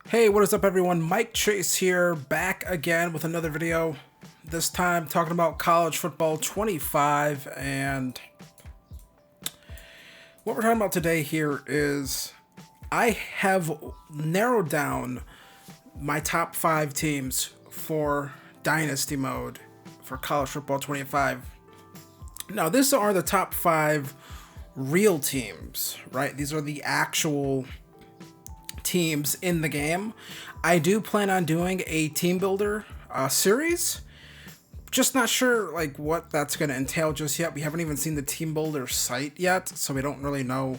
Hey, what is up everyone? Mike Chase here, back again with another video. This time talking about college football 25, and what we're talking about today here is I have narrowed down my top 5 teams for Dynasty mode for college football 25. Now, these are the top 5 real teams, right? These are the actual teams in the game. I do plan on doing a team builder series. Just not sure like what that's going to entail just yet. We haven't even seen the team builder site yet, so we don't really know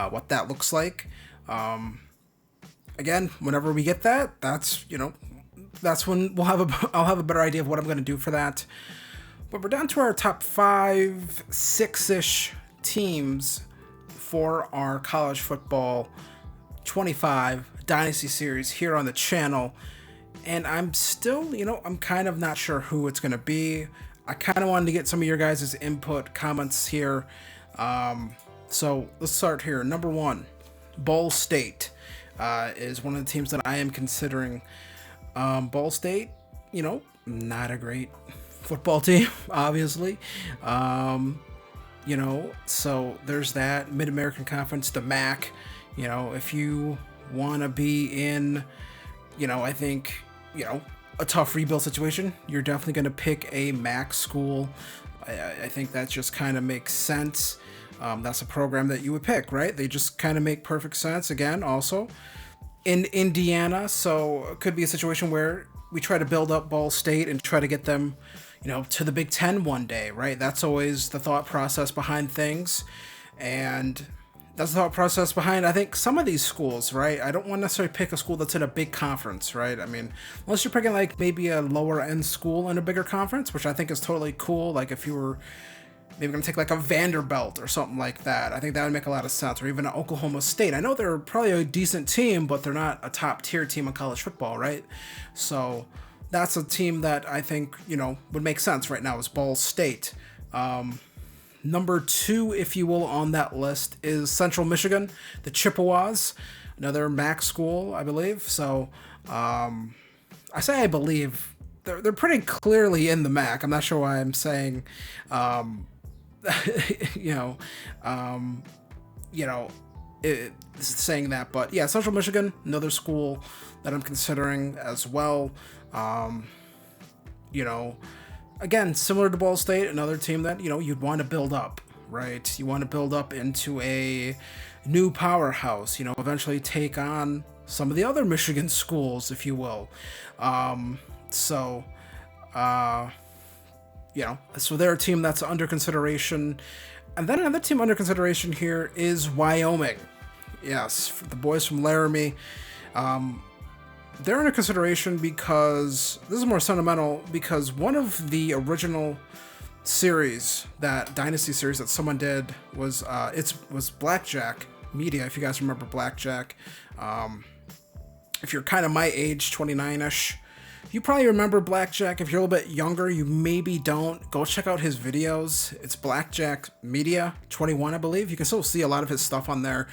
what that looks like. Again, whenever we get that, that's when I'll have a better idea of what I'm going to do for that. But we're down to our top 5, 6-ish teams for our college football 25 Dynasty series here on the channel, and I'm still, I'm kind of not sure who it's going to be. I kind of wanted to get some of your guys' input, comments here. So let's start here. Number 1, Ball State is one of the teams that I am considering. Ball State, not a great football team, obviously. So there's that. Mid-American Conference, the MAC. If you want to be in, I think, a tough rebuild situation, you're definitely going to pick a MAC school. I think that just kind of makes sense. That's a program that you would pick, right? They just kind of make perfect sense. Again, also in Indiana, so it could be a situation where we try to build up Ball State and try to get them, to the Big Ten one day, right? That's always the thought process behind things. And that's the thought process behind, I think, some of these schools, right? I don't want to necessarily pick a school that's in a big conference, right? I mean, unless you're picking like maybe a lower end school in a bigger conference, which I think is totally cool. Like if you were maybe going to take like a Vanderbilt or something like that, I think that would make a lot of sense. Or even an Oklahoma State. I know they're probably a decent team, but they're not a top tier team in college football, right? So that's a team that I think, would make sense right now is Ball State. Number 2, if you will, on that list is Central Michigan, the Chippewas, another MAC school, I believe. So I say I believe they're pretty clearly in the MAC. I'm not sure why I'm saying, saying that, but yeah, Central Michigan, another school that I'm considering as well. Again, similar to Ball State, another team that, you'd want to build up, right? You want to build up into a new powerhouse, eventually take on some of the other Michigan schools, if you will. So they're a team that's under consideration. And then another team under consideration here is Wyoming. Yes, the boys from Laramie. They're under consideration because this is more sentimental, because one of the original series, that Dynasty series that someone did was was Blackjack Media, if you guys remember Blackjack. If you're kind of my age, 29ish, you probably remember Blackjack. If you're a little bit younger, you maybe don't. Go check out his videos. It's Blackjack Media 21, I believe. You can still see a lot of his stuff on there,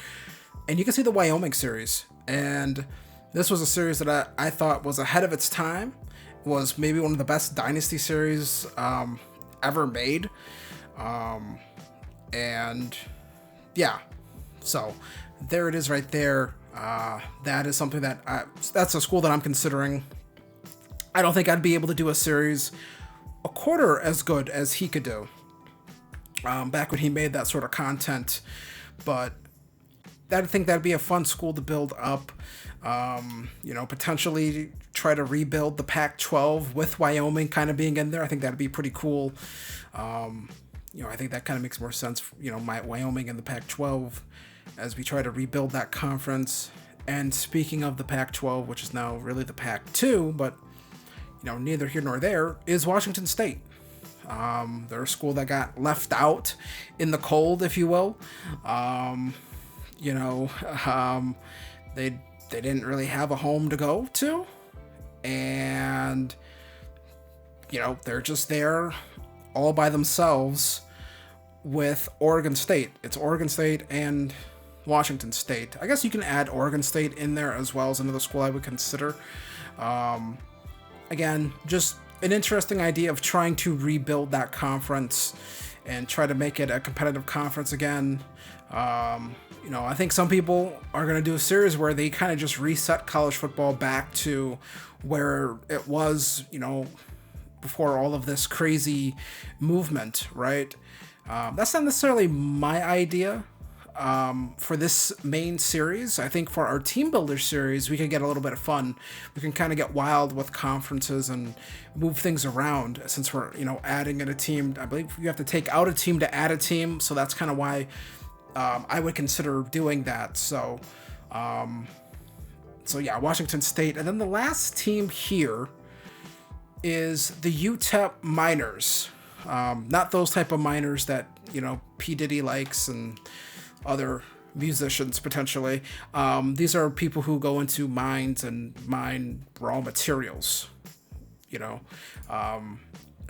and you can see the Wyoming series. And this was a series that I thought was ahead of its time. It was maybe one of the best Dynasty series ever made. And yeah, so there it is right there. That is something that's a school that I'm considering. I don't think I'd be able to do a series a quarter as good as he could do back when he made that sort of content. But I think that'd be a fun school to build up. Potentially try to rebuild the Pac-12 with Wyoming kind of being in there. I think that'd be pretty cool. I think that kind of makes more sense, my Wyoming and the Pac-12 as we try to rebuild that conference. And speaking of the Pac-12, which is now really the Pac-2, but, neither here nor there, is Washington State. They're a school that got left out in the cold, if you will. They didn't really have a home to go to, and they're just there all by themselves with Oregon State. It's Oregon State and Washington State. I guess you can add Oregon State in there as well as another school I would consider. Again, just an interesting idea of trying to rebuild that conference and try to make it a competitive conference again. I think some people are going to do a series where they kind of just reset college football back to where it was, before all of this crazy movement, right? That's not necessarily my idea for this main series. I think for our team builder series, we can get a little bit of fun. We can kind of get wild with conferences and move things around since we're, adding in a team. I believe you have to take out a team to add a team. So that's kind of why I would consider doing that. So yeah, Washington State. And then the last team here is the UTEP Miners. Not those type of miners that, P. Diddy likes and other musicians potentially. These are people who go into mines and mine raw materials,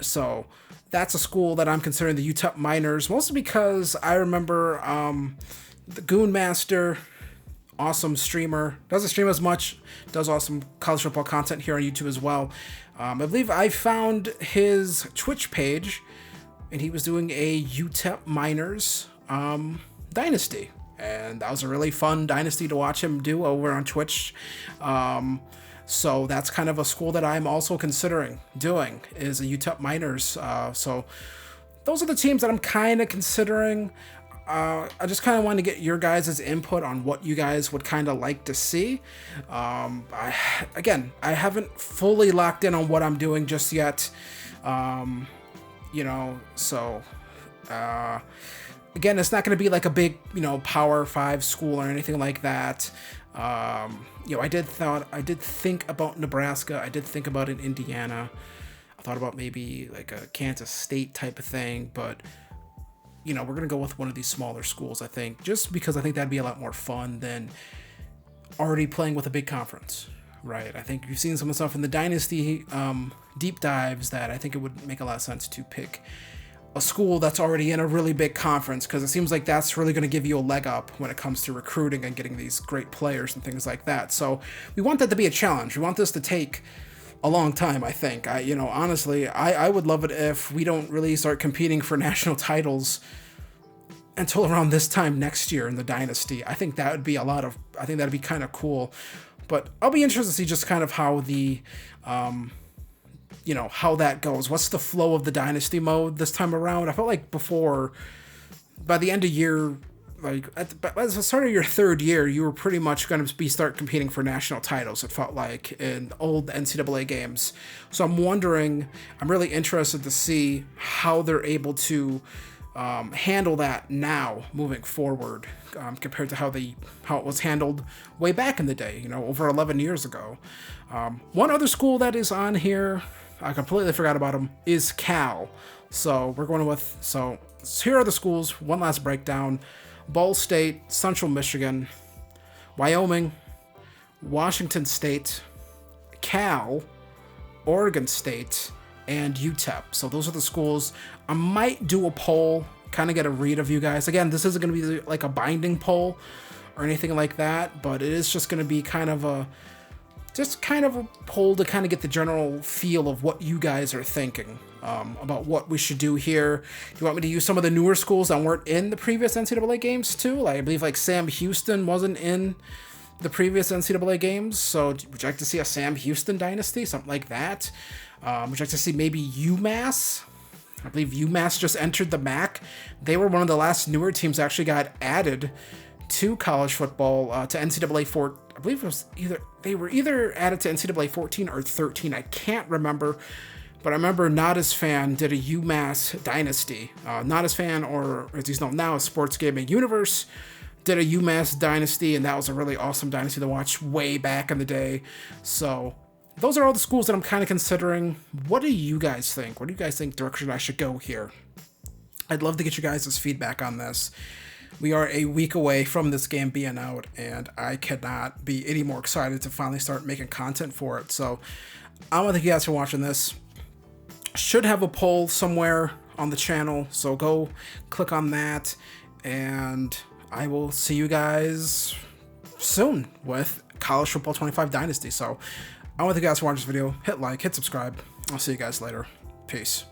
So that's a school that I'm considering the UTEP Miners, mostly because I remember the Goon Master, awesome streamer, doesn't stream as much, does awesome college football content here on YouTube as well. I believe I found his Twitch page, and he was doing a UTEP Miners Dynasty, and that was a really fun Dynasty to watch him do over on Twitch. So that's kind of a school that I'm also considering doing, is a UTEP Miners. So those are the teams that I'm kind of considering. I just kind of want to get your guys' input on what you guys would kind of like to see. I haven't fully locked in on what I'm doing just yet. Again, it's not going to be like a big, Power 5 school or anything like that. I did think about Nebraska. I did think about in Indiana. I thought about maybe like a Kansas State type of thing, but we're going to go with one of these smaller schools, I think, just because I think that'd be a lot more fun than already playing with a big conference, right? I think you've seen some of the stuff in the Dynasty deep dives that I think it would make a lot of sense to pick a school that's already in a really big conference, because it seems like that's really going to give you a leg up when it comes to recruiting and getting these great players and things like that. So we want that to be a challenge. We want this to take a long time, I think. Honestly, I would love it if we don't really start competing for national titles until around this time next year in the Dynasty. I think that would be I think that'd be kind of cool. But I'll be interested to see just kind of how the, how that goes. What's the flow of the Dynasty mode this time around? I felt like before, by the end of year, like at the start of your third year, you were pretty much going to start competing for national titles, it felt like, in old NCAA games. So I'm really interested to see how they're able to handle that now moving forward, compared to how it was handled way back in the day, over 11 years ago. One other school that is on here, I completely forgot about them, is Cal. So we're going with, so here are the schools, one last breakdown: Ball State, Central Michigan, Wyoming, Washington State, Cal, Oregon State, and UTEP. So those are the schools. I might do a poll, kind of get a read of you guys. Again, this isn't going to be like a binding poll or anything like that, but it is just going to be kind of a poll to kind of get the general feel of what you guys are thinking about what we should do here. Do you want me to use some of the newer schools that weren't in the previous NCAA games too? Like, I believe like Sam Houston wasn't in the previous NCAA games, so would you like to see a Sam Houston dynasty, something like that? Would you like to see maybe UMass? I believe UMass just entered the MAC. They were one of the last newer teams that actually got added to college football, to NCAA 4. I believe it was either added to NCAA 14 or 13. I can't remember, but I remember Not As Fan did a UMass dynasty. Not As Fan, or as he's known now as Sports Gaming Universe, did a UMass dynasty, and that was a really awesome dynasty to watch way back in the day. So those are all the schools that I'm kind of considering. What do you guys think? What do you guys think direction I should go here? I'd love to get you guys' feedback on this. We are a week away from this game being out, and I cannot be any more excited to finally start making content for it. So I want to thank you guys for watching this. Should have a poll somewhere on the channel, so go click on that. And I will see you guys soon with College Football 25 Dynasty. So I want to thank you guys for watching this video. Hit like, hit subscribe. I'll see you guys later. Peace.